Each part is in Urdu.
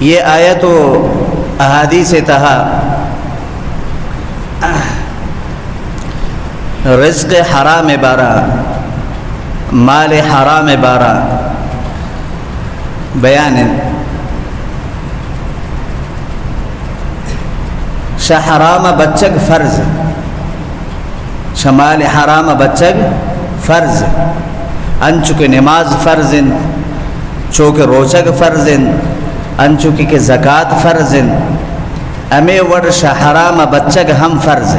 یہ آیت و احادیث تہا رزق حرام بارہ مال حرام بارہ بیان شہ حرام بچگ فرض شمال حرام بچگ فرض انچو کے نماز فرض چوکے روچگ فرض انچو کی زکوٰۃ فرض امی وڑ شہ حرام بچگ ہم فرض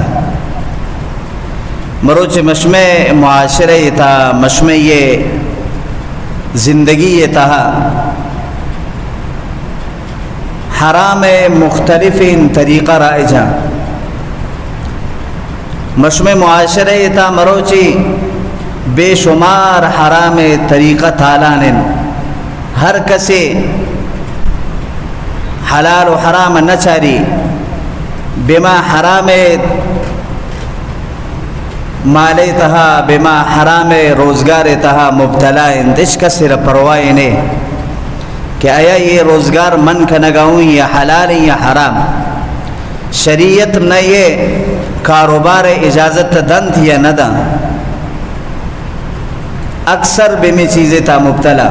مروچ مشمع معاشرے یہ تھا مشمع یہ زندگی یہ تھا حرام مختلف طریقہ رائجہ مشمع معاشرے یہ تھا مروچی بے شمار حرام طریقہ تالان ہر کسی حلال و حرام نچاری بما حرام مالی تہا بما حرام روزگار تہا مبتلا اندش کا سر پروائی نے کہ آیا یہ روزگار من کا نگاؤں یا حلال یا حرام شریعت نہ یہ کاروبار اجازت دن تھی یا نہ دن اکثر بمی چیزیں تا مبتلا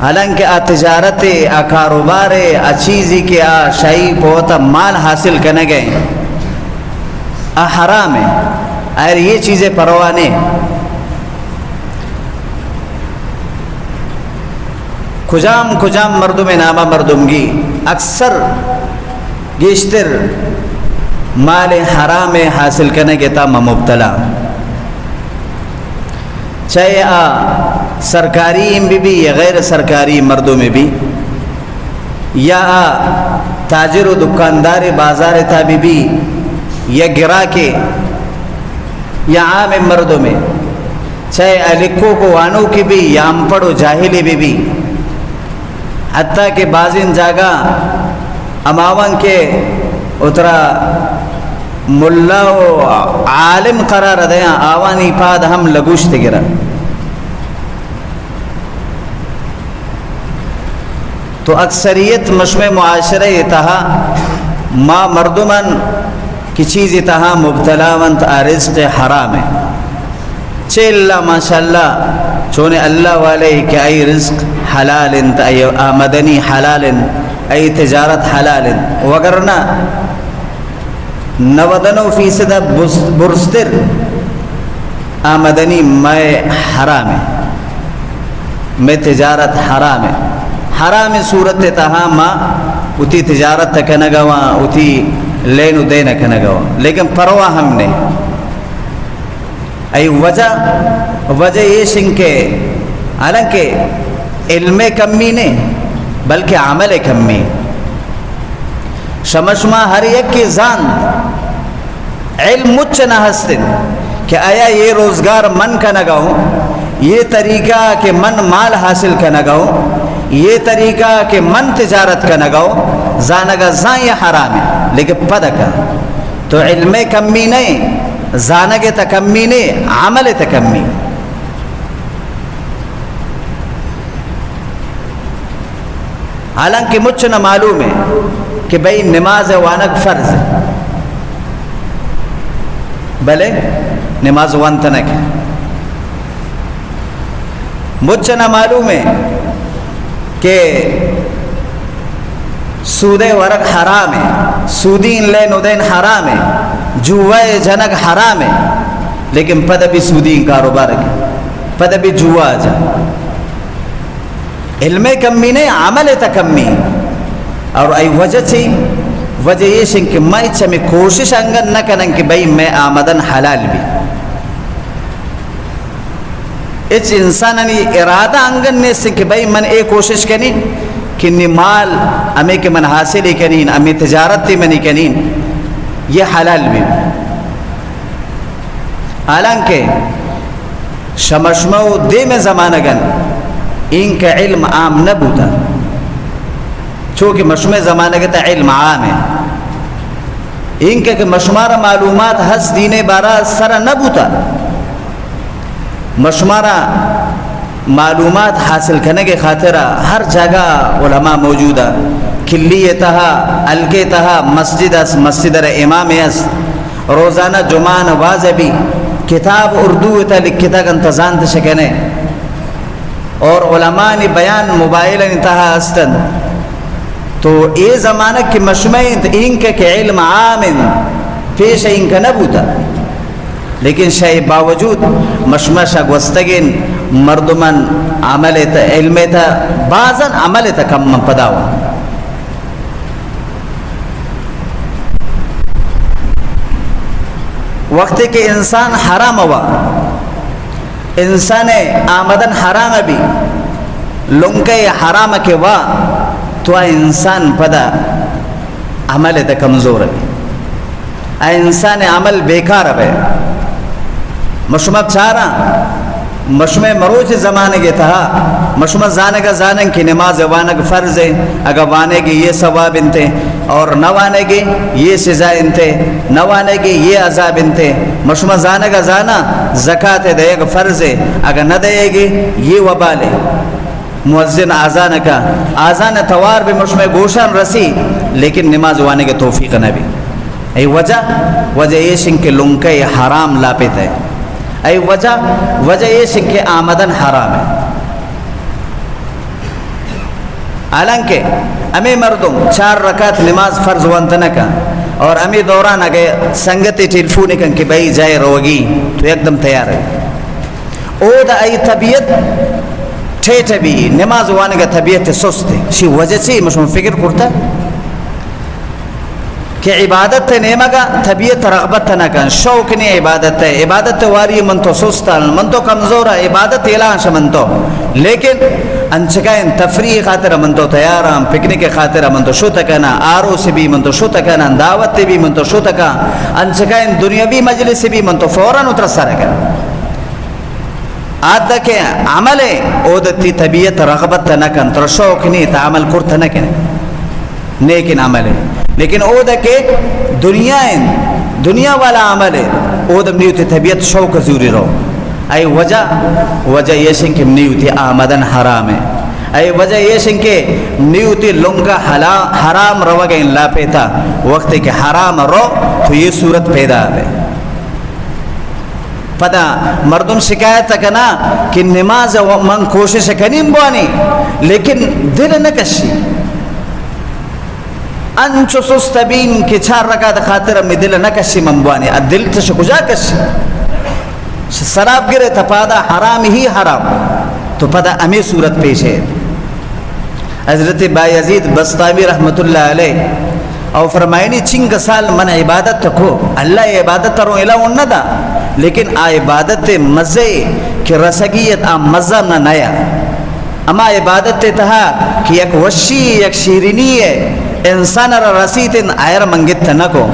حالانکہ تجارت کاروبار چیزی کے شائی بہت مال حاصل کرنے گئے حرام ہے اور یہ چیزیں پروانے کجام مردم نامہ مردمگی اکثر گیشتر مال حرام حاصل کرنے کے تام مبتلا چاہے سرکاری بھی یا غیر سرکاری مردوں میں بھی یا تاجر و دکاندار بازار تھا بھی یا گرا کے یا عام مردوں میں چاہے الکو کو وانو کی بھی یا امپڑ و جاہلی بھی حتیٰ کہ بازن جاگا اماون کے اترا ملا و عالم قرار دیا آوانی پاد ہم لگوشت گرا تو اکثریت مشمع معاشرہ یہ تہا ما مردمن کی چیز تہا مبتلا ونت رزق حرام ہے چھے اللہ ماشاءاللہ چونے اللہ والے کہ ای رزق حلال انت ای آمدنی حلال ای تجارت حلال وگرنا 99% برستر آمدنی میں حرام ہے میں تجارت حرام ہے حرام صورت تہا ما اتی تجارت تک نگوا اتی لین و دین کا نگوا لیکن پرواہ ہم نے ای وجہ یہ شن کے حالانکہ علم کمی نے بلکہ عمل کمی شمشما ہر یک کی زان علم مچ نہ ہستن کہ آیا یہ روزگار من کا نگاؤں یہ طریقہ کہ من مال حاصل کا نگاؤں یہ طریقہ کہ من تجارت کا نگاؤں زانگا زان یہ حرام ہے لیکن پدکا تو علم کمی نہیں زانگ تکمی نہیں عمل تکمی حالانکہ مجھ نہ معلوم ہے کہ بھئی نماز وانک فرض بلے نماز وانتنک مجھ نہ معلوم ہے کہ سود ورق حرام ہے سودین لین ودین حرام ہے جوائے جنک حرام ہے لیکن پدہ بھی سودین کاروبار کے پدہ بھی جوا جا علم کمی نے عمل تکمی اور ای وجہ چی وجہ یہ شن کہ میں اچھا میں کوشش انگن نہ کرن کہ بھئی میں آمدن حلال بھی اچھ انسانانی ارادہ انگن نے سن کہ بھئی من اے کوشش کنین کہ مال ہمیں کہ من حاصل کنین ہمیں تجارت تی منی کنین یہ حلال بھی حالانکہ شمشمو دے میں زمانہ گن ان کا علم عام نہ بوتا چونکہ مشمع زمانہ کا علم عام ہے ان کا کہ مشمارہ معلومات حس دین بارہ سرا نہ بوتا مشمارہ معلومات حاصل کرنے کے خاطر ہر جگہ علماء موجود ہے. کلی تہا الکے تہا مسجد اس مسجد امام اس روزانہ جمعہ نواز بھی کتاب اردو تا لکھتا کا انتظام تشکنے اور علماء نے بیان موبائل انتہا استن. تو اے زمانہ کی مشمعین انکہ کے علم عام پیش انکہ نبوتا، لیکن شاہی باوجود مشمع شاگوستگین مردمان عمل تا علم تا بعضاً عمل تا کم من پداوا. وقت کہ انسان حرام ہوا، انسان آمدن حرام بھی لنکے حرام کے وا تو انسان پدا عمل تا کمزور بھی، انسان عمل بیکار ہے. مشمع چارا مشمع مروچ زمانے کے تھا مشمع زانے کا زانن کی نماز وانگ فرض ہے، اگر وانے کی یہ ثواب انتے اور نہ وانے کی یہ سزا انتے، نہ وانے کی یہ عذاب انتے. مشمع زانے کا زانا زکاة دے گا فرض ہے، اگر نہ دے گی یہ وبال ہے. مؤذن آزان کا آزان توار بھی مشمع گوشان رسی لیکن نماز وانے کے توفیق نہ بھی. ای وجہ یہ شن کے لنکے حرام لاپت ہے. ای وجہ یہ شن کے آمدن حرام ہے. حالانکہ امی مردم 4 رکعت نماز فرض وانتنکا اور امی دوران اگر سنگتی ٹیلفونی کن کہ بھائی جائے روگی تو ایک دم تیار ہے. او دا ای طبیعت ٹھیٹ بھی نماز وانے کا طبیعت سست ہے. شی وجہ سے مشمع فکر کرتا کہ عبادت نیمہ کا طبیعت رغبت نہ کن شوق نہیں عبادت ہے. عبادت واری من تو سستا من تو کمزور ہے، عبادت اعلان من تو، لیکن انچکائن تفریح خاطر من تو تیارم، پکنک خاطر من تو شو تکنا، آرو سے بھی من تو شو تکنا، دعوت بھی من تو شو تکا، انچکائن دنیاوی مجلس بھی من تو فوراً اترسا رکھا. آدھا کہ عمل ہے اودتی طبیعت رغبت نہ کن تر شوق نہیں تا عمل کرتا نہ کن نیکن عمل ہے. لیکن او دا کہ دنیا والا عمل ہے او دا منیوتی طبیعت شوق ضروری رو. ای وجہ یہ شن کہ منیوتی آمدن حرام ہے. ای وجہ یہ شن کہ منیوتی لنگا حرام رو گا ان لا پیتا وقت کہ حرام رو تو یہ صورت پیدا ہے. پدا مردم شکایت کنا کہ نماز من کوشش کنیم بوانی لیکن دل نہ کشی انچو سستبین کہ 4 رکعت خاطر میں دل نہ کشی منبوانی دل تش کجا کشی سراب گرے تا پادا حرام ہی حرام تو پدا امی صورت پیش ہے. حضرت بایزید بسطامی رحمت اللہ علیہ او فرمائنی چنگ سال من عبادت کو اللہ عبادت تروں الہ اندا لیکن آ عبادت مزے کہ رسگیت آ مزہ نہ نیا اما عبادت تہا کہ یک وشی یک شیرینی ہے انسان را رسیتن آئر منگت نکو.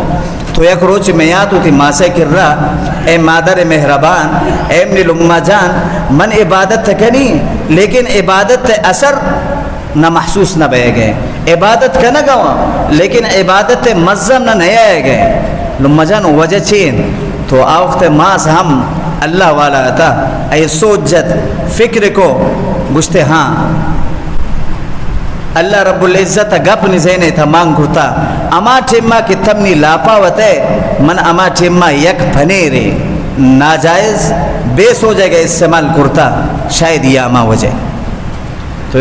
تو یک روچ میں یاد ہوتی ماں سے کر رہا اے مادر مہربان اے امنی لمہ جان من عبادت کنی لیکن عبادت اثر نہ محسوس نہ بے گئے، عبادت کا نہ گوا لیکن عبادت مزہ نہ نیا گئے. لمہ جان وجہ چین تو آوخت ماس ہم اللہ والا تھا اے سوچت فکر کو گشتے ہاں اللہ رب العزت گپ نزینے تھا مانگ کرتا اما ٹیمہ کی تمنی لاپا وتے من اما ٹیمہ یک پھنیرے ناجائز بے سو جگہ استعمال کرتا شاید یہ اما وجہ. تو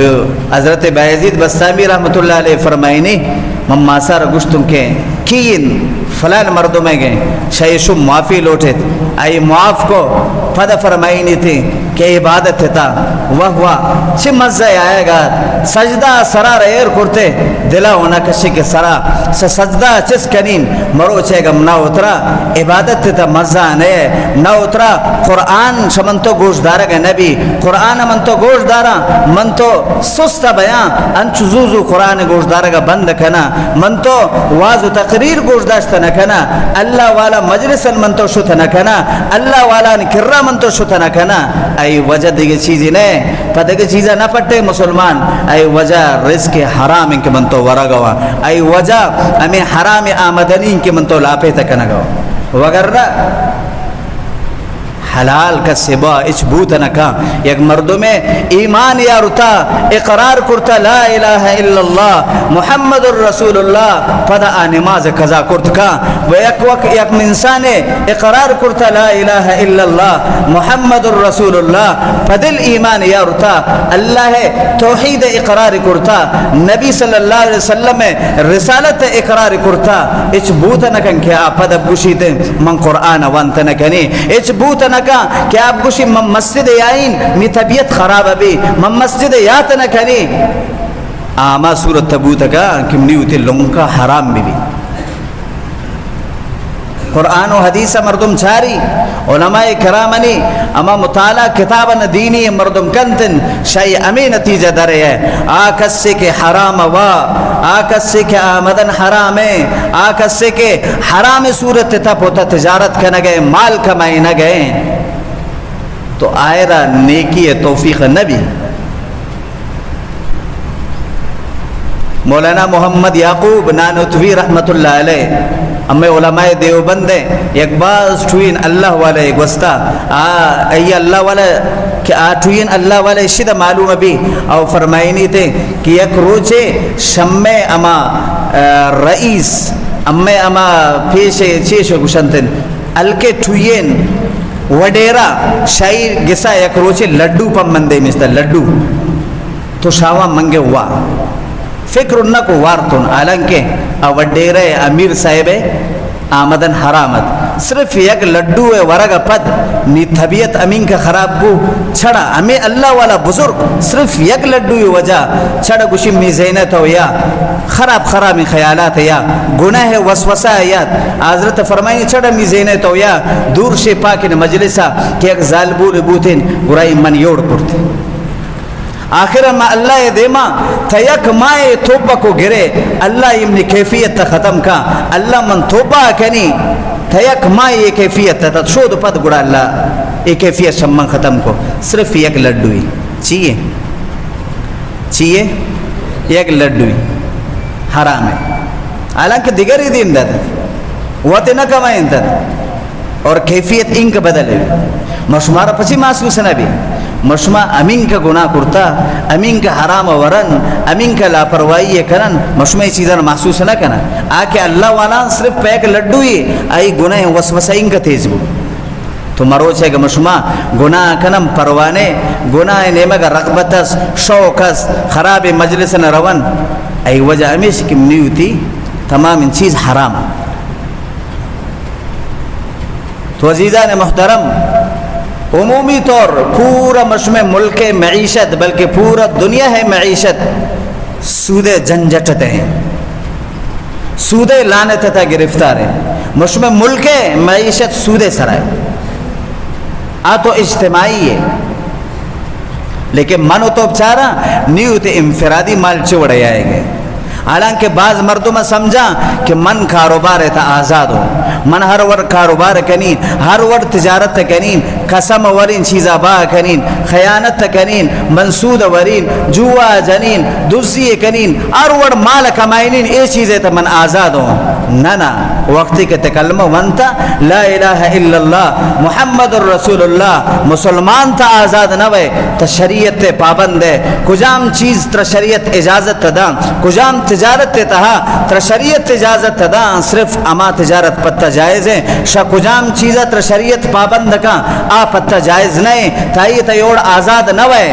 حضرت بایزید بستامی رحمت اللہ علیہ فرمائنی مما سار گشتم کے کین فلان مردوں میں گئے شایشو معافی لوٹے آئی معاف کو پدا فرمائنی تھی کہ عبادت تھا وہ چھ مزہ آئے گا سجدہ سرا ریر کرتے دلا ہونا کشی کے سرا سجدہ چس کنین مرو چھے گم نہ اترا عبادت تھا مزہ آنے نہ اترا. قرآن شمن تو گوش دارا گا نبی قرآن من تو گوش دارا من تو سستا بیان انچ زوزو قرآن گوش دارا گا بند کنا من تو واز و تقریر گوش داشتا نکنا اللہ والا مجلس من تو شتا نکنا اللہ والا نکرہ من تو شتا نکنا. ای وجہ دیگے چیزی نہیں پتہ کہ چیزیں نہ پٹے مسلمان ای وجہ رزق حرام ان کے من تو ورا گوا ای وجہ ہمیں حرام آمدنی ان کے من تو لاپے تک نہ گوا وگرنہ حلال کا سبا اچ بوت نکا یک مردم ایمان یا رتا اقرار کرتا لا الہ الا اللہ محمد الرسول اللہ پدا نماز قضا کرت کا و یک وقت یک انسان اقرار کرتا لا الہ الا اللہ محمد الرسول اللہ پدل ایمان یا رتا اللہ توحید اقرار کرتا نبی صلی اللہ علیہ وسلم رسالت اقرار کرتا اچ بوت نکن کیا پدا بوشیتے من قرآن وانت نکنی اچ بوت نکا کیا آپ گوشی من مسجد یائین می طبیعت خراب بھی من مسجد یات نکنی آما صورت تبوت کا کم نیوتی لنگ کا حرام بھی قرآن و حدیث مردم چھاری علماء کرامنی اما مطالعہ کتابن دینی مردم کنتن شای امی نتیجہ درے ہے آکس سے کہ حرام وا آکس سے کہ آمدن حرام ہے آکس سے کہ حرام صورت تا پوتا تجارت کا نگئے مال کمائی نگئے تو آئرہ نیکی توفیق نبی مولانا محمد یعقوب نانوتوی رحمت اللہ علیہ امی علماء دیوبند یک باز ٹوین اللہ والے ایک وستا ای اللہ والے کہ آٹوین اللہ والے شد معلوم بھی او فرمائنی تھے کہ یک روچے شمع اما رئیس امی اما پیش چیش گشنتن الکے ٹوین وڈیرا شایر گسا یک روچے لڈو پا مندے مستر لڈو تو شاوہ منگے ہوا فکر نکو وارتون حالانکہ وڈیر امیر صاحب آمدن حرامت صرف یک لڈو ورگ پد نی طبیعت امین کا خراب کو چھڑا ہمیں اللہ والا بزرگ صرف یک لڈو وجہ چھڑا گوشی می زینت ہو یا خراب خیالات یا گناہ وسوسہ یا حضرت فرمائنی چھڑا می زینت ہو یا دور سے پاکن مجلسہ کہ ایک ظالبور بوتن گرائی من یوڑ پرتے آخر ما اللہ دیما تیک مائے توبہ کو گرے اللہ امنی کیفیت تا ختم کا اللہ من توبہ کنی تیک مائے یہ کیفیت تا شود پد گڑا اللہ یہ کیفیت شمن ختم کو صرف یک لڈوی چیئے یک لڈوی حرام ہے حالانکہ دیگر ہی دین دادا وقت نہ کمائیں دادا اور کیفیت ان کا بدل ہے مشمارا پچی محسوس نہ بھی مشما امین کا گناہ کرتا امین کا حرام ورن امین کا لاپرواہی کرن مشما چیزاں محسوس نہ کرنا آکے اللہ والا صرف پیک لڈو ہی آئی گناہ وسوسہ ان کا تیز بو تو مروچ ہے کہ مشما گناہ کنم پروانے گناہ نیمہ کا رغبتس شوقس خراب مجلس نہ روان ای وجہ ہمیشہ کی منی ہوتی تمام ان چیز حرام تو عزیزان محترم عمومی طور پورا مشمع ملک معیشت بلکہ پورا دنیا ہے معیشت سود جنجٹتے ہیں سود لعنت تا گرفتار ہے مشمع ملک معیشت سود سرائے تو اجتماعی ہے لیکن منو تو بچارا نیوت انفرادی مال چوڑے آئے گئے حالانکہ بعض مردوں میں سمجھا کہ من کاروبار ہے تا آزاد ہو من ہر وقت کاروبار کنین ہر وقت تجارت کنین قسم ورین چیزا با کنین خیانت کنین منسود ورین جوا جنین دزی کنین ہر وقت مال کمائنین اے چیزیں تا من آزاد ہو نہ وقتی کے تکلمہ ونتا لا الہ الا اللہ محمد الرسول اللہ مسلمان تا آزاد نہ وے تا شریعت پابند ہے کجام چیز تا شریعت اجازت دا کجام تجارت تہا تر شریعت اجازت دا صرف اما تجارت پتہ جائز ہے شا کجام چیزہ تر شریعت پابند کا آ پتہ جائز نہیں تائی تیوڑ آزاد نہ وے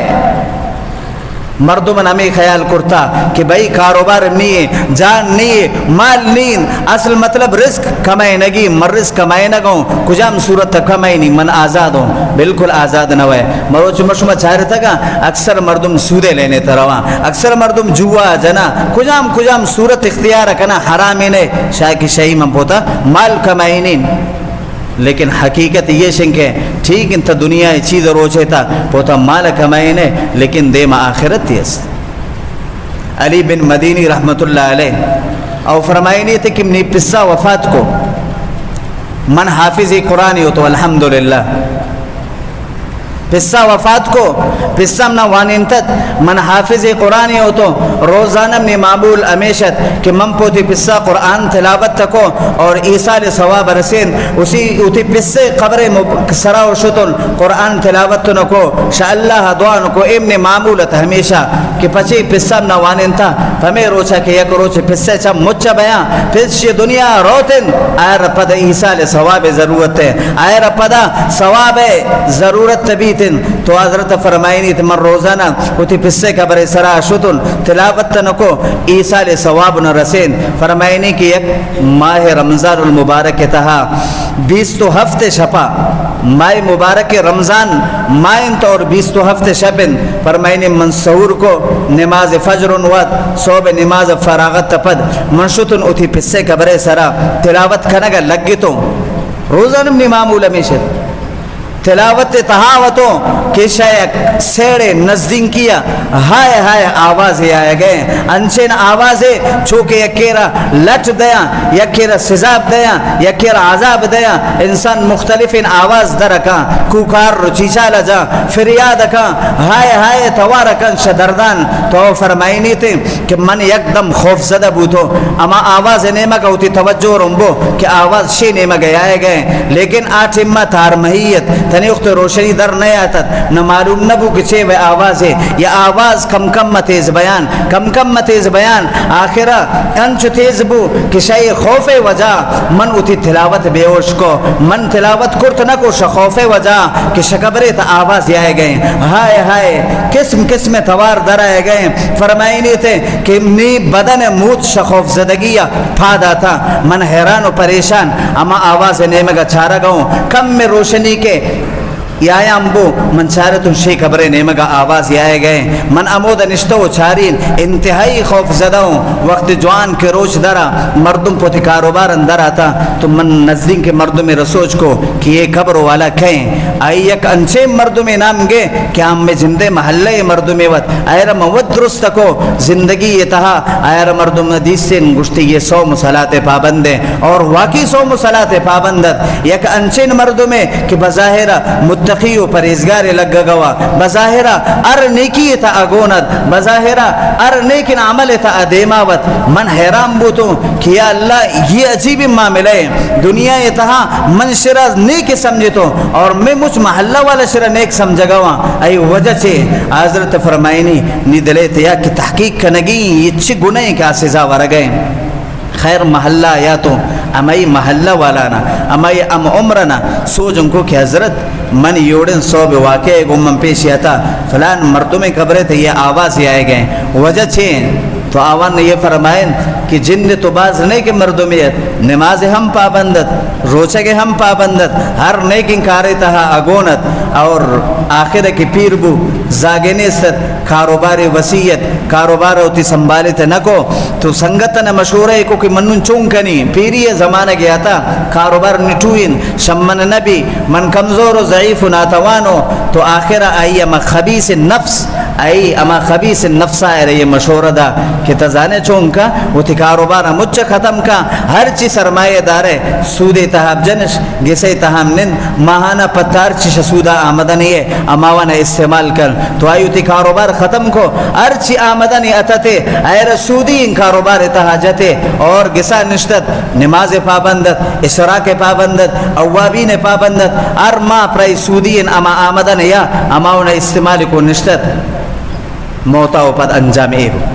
مردوں من ہمیں خیال کرتا کہ بھئی کاروبار نہیں جان نہیں مال نہیں اصل مطلب رزق کمائے نگی مر رزق کمائے نگوں کجام صورت تک کمائے نہیں من آزاد ہوں بالکل آزاد نہ ہوئے مروچ مشمہ چاہ رہتا گا اکثر مردم سودے لینے تروا اکثر مردم جوا جنا کجام صورت اختیار کنا حرامی نے شاہ کی شہی من پوتا مال کمائے نہیں لیکن حقیقت یہ شنکہ ٹھیک انتا دنیا چیز روچے تا پوتا مال کمائنے لیکن دیم آخرت تیس علی بن مدینی رحمت اللہ علیہ او فرمائنی تھے کہ منی پسا وفات کو من حافظ قرآنی ہو تو الحمدللہ پسا وفات کو پسم نہ واننتت من حافظ قرآن ہو تو روزانہ نے معمول امیشت کہ من پوتی پسا قرآن تلاوت تکو اور ایصال ثواب رسین اسی اتی پسے قبر سرا و شتن قرآن تلاوت نکو شاء اللہ دعا نکو امن معمولت ہمیشہ کہ پچی پسم نہ واننتا فمے روچا کہ یک روچ پسے چا مچا بیاں پس یہ دنیا روتن آئر پدا ایصال ثواب ضرورت ہے آئر پدا ثواب ضرورت تبیتن تو حضرت فرمائنی تمن روزانہ اتی پسے قبر سرا شتن تلاوت نکو ایصال ثواب نہ رسین فرمائنی کہ یک ماہ رمضان المبارک تہا 20 ہفتے شپا ماہ مبارک رمضان مائن تو اور 20 ہفتے شپن فرمائنی من سحور کو نماز فجر ود صوب نماز فراغت تپد منشتن اتی پسے قبر سرا تلاوت کنگا لگی تو روزانہ من معمول ہمیشہ تلاوت تہاوتوں کہ شاید سیڑے نزدین کیا ہائے ہائے آوازیں آئے گئے انچین آوازیں چونکہ یکیرہ لٹ دیا یکیرہ سزاب دیا یکیرہ عذاب دیا انسان مختلف ان آواز درکا کوکار رچیچا لجا فریاد کا ہائے ہائے توارکن شدردان تو فرمائنی تھے کہ من یک دم خوف زدہ بوتو اما آواز نیمہ کا ہوتی توجہ رنبو کہ آواز شی نیمہ گئے آئے گئے لیکن آٹھ امت آرمہیت تنی وقت روشنی در نہیں آتت نہ معلوم نبو کہ چھے وہ آواز ہے یہ آواز کم تیز بیان کم تیز بیان آخرہ انچ تیز بو کہ شای خوف وجہ من اتی تلاوت بیوش کو من تلاوت کرت نہ کو خوف وجہ کہ شکبرے تا آواز آئے گئے ہائے ہائے قسم توار در آئے گئے فرمائنی تھے کہ نی بدن موت شخوف زدگیہ پھادا تھا من حیران و پریشان اما آواز نیمگا چھارا گاؤں کم میں روشنی کے یا امبو من چارتن شی قبر نیمگا آواز آئے گئے من امود نشتو چارین انتہائی خوف زداؤں وقت جوان کے روچ درا مردم پوتی کاروبار اندر آتا تو من نزدین کے مردم رسوچ کو کہ یہ قبر والا کہیں آئی یک انچے مردم نام گے کہ ہم میں زندے محلہ مردم وط آئر موت درست کو زندگی یہ تہا آئر مردم حدیث سے گشتی یہ 100 مصلات پابندے اور واقعی 100 مصلات پابندت یک انچین مردمیں کہ بظاہرہ متقی و پریزگار لگا گوا بظاہرہ ار نیکی تا اگوند بظاہرہ ار نیکن عمل تا ادیماوت من حیران بوتوں کہ یا اللہ یہ عجیب معاملہ ہے دنیا اتہا من شرع نیک سمجھتو اور میں مجھ محلہ والا شرع نیک سمجھ گوا ای وجہ چھے حضرت فرمائنی نی دلیت یا کہ تحقیق کنگی یہ چھ گناہ کا سزا ورگئے خیر محلہ یا تو امائی محلہ والانا امائی ام عمرنا سوچن کو کہ حضرت من یوڑن صوب واقعے گو من پیش آتا فلان مردم قبرے تھے یہ آواز آئے گئے وجہ چھیں تو آوان نے یہ فرمائن کہ جن تو باز نیک مردمیت نماز ہم پابندت روچہ کے ہم پابندت ہر نیک انکاری تہا اگونت اور آخر کی پیر بو زاگنے ست کاروبار وسیعت کاروبار ہوتی سنبھالت نکو تو سنگتن مشہور ہے کہ منن چونکنی پیری زمانہ گیا تھا کاروبار نٹوین شمن نبی من کمزور و ضعیف و ناتوانو تو آخر آئی اما خبیث نفس آئی اما خبیث نفس آئے رہی مشہور دا کہ تزانے چونکا وہ تھی کاروبار مجھ ختم کا ہر چی سرمایہ دارے سود تحاب جنش گسے تحام نند ماہانہ پتار چی سودہ آمدنی ہے اماوانا استعمال کر تو آئیو تھی کاروبار ختم کو ہر چی آمدنی اتتے ایر سودی ان کاروبار اتحاجتے اور گسا نشتت نماز پابندت اشراق پابندت اوابین پابندت ار ما پرائی سودی ان اما آمدن یا اماوانا استعمال کو نشتت موتا و پد انجام ایبو